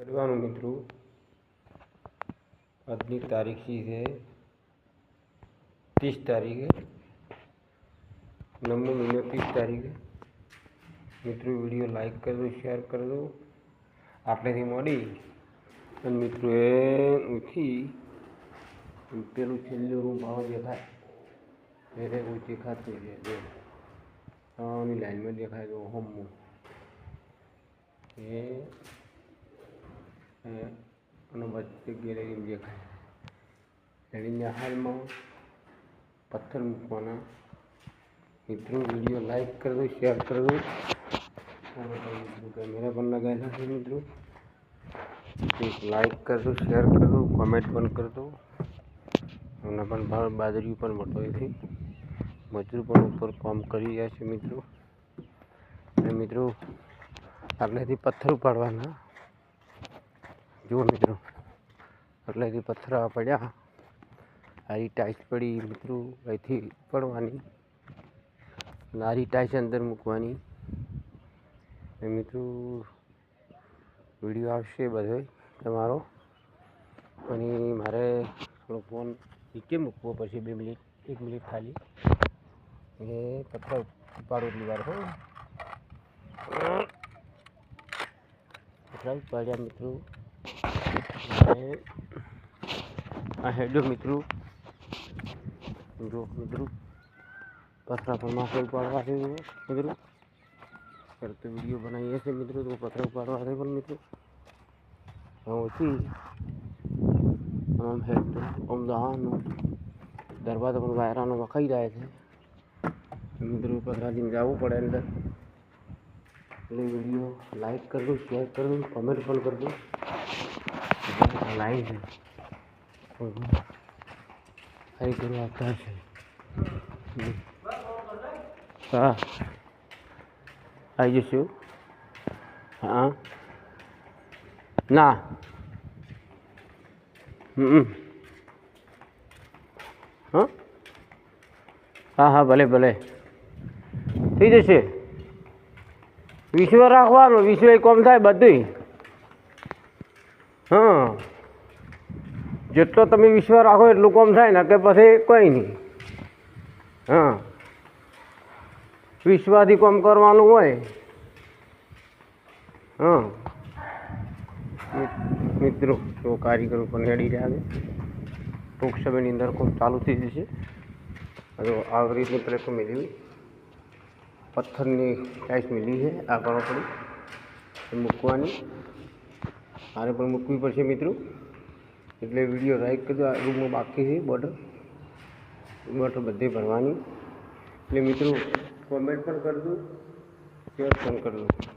करवानुं मित्रों। આજની તારીખ છે 30 તારીખે 9મો મહિનો 30 તારીખે। मित्रों वीडियो लाइक कर दो, शेयर कर दो। आपने थी मोड़ी અને મિત્રો એ ઉઠી પેલું છેલ્લું રૂમ ભાવ દેખાય એટલે ઊંચી ખાતી છે આની લાઈનમાં દેખાય તો હોમું એ અને વચ્ચે ગેલેરીમાં દેખાય ગેલેરીના હાલમાં પથ્થર મૂકવાના। मित्रों वीडियो लाइक कर दो, शेयर कर दो। कैमरा पर लगाया है मित्रों, लाइक कर दो, शेयर कर दो, कमेंट पण कर दो। हमने पण बाजरी पर मटोई थी मजदूर पर ऊपर काम करी रहा है मित्रों। मित्रों आटलेथी पत्थर उपाड़वाना जो मित्रों आटलेथी पत्थर पड़ा आरी टाइल्स पड़ी मित्रों अहींथी उपाड़वानी नारी टाइल्स अंदर मूकवानी। मित्रों वीडियो आवशे बधो तमारो पण मारे थोड़ो फोन नीचे मूकवो पछी 2 मिनिट 1 मिनिट खाली ए पत्थर उपाड़ो એટલી વાર हो पत्थर उपाड्या मित्रों। आ हेडो मित्रों जो मित्रों पत्थर पर माथे उपाड़वा थे मित्रों करते वीडियो बनाई ऐसे मित्रों तो पत्थर उपाड़वा थे पर मित्रों होती हम हेड ओम दहानो दरवाजा पर वायरानो वखाई रहे थे मित्रों पत्थर दिन जावू पड़े अंदर। वीडियो लाइक कर दो, शेयर कर दो, कमेंट पण कर दो। लाइव है हरी करो आता है हाँ आई जशो हाँ ना हाँ हाँ हाँ भले भले थी जशे विश्व राखवानो विश्व कम थाय बधुंय हाँ जेटलो तमे विश्व राखो एटલું कम थाय ने के पछी कोई नहीं। हाँ विश्वासथी कम करवानुं होय। हाँ मित्रों तो कारीगरो पण हेडी रह्या छे टूंक समयनी अंदर काम चालू थई जशे। हवे आ रीतनी प्लेटो मेळवी पत्थरनी टाइल्स मिली है आ करो पड़ी मूकवानी मारे पण मूकवी पड़शे मित्रों एटले वीडियो लाइक करजो। आ रूम बाकी है बॉटल बधे भरवानी एटले मित्रों कमेंट पण कर दो, शेयर पण कर दो।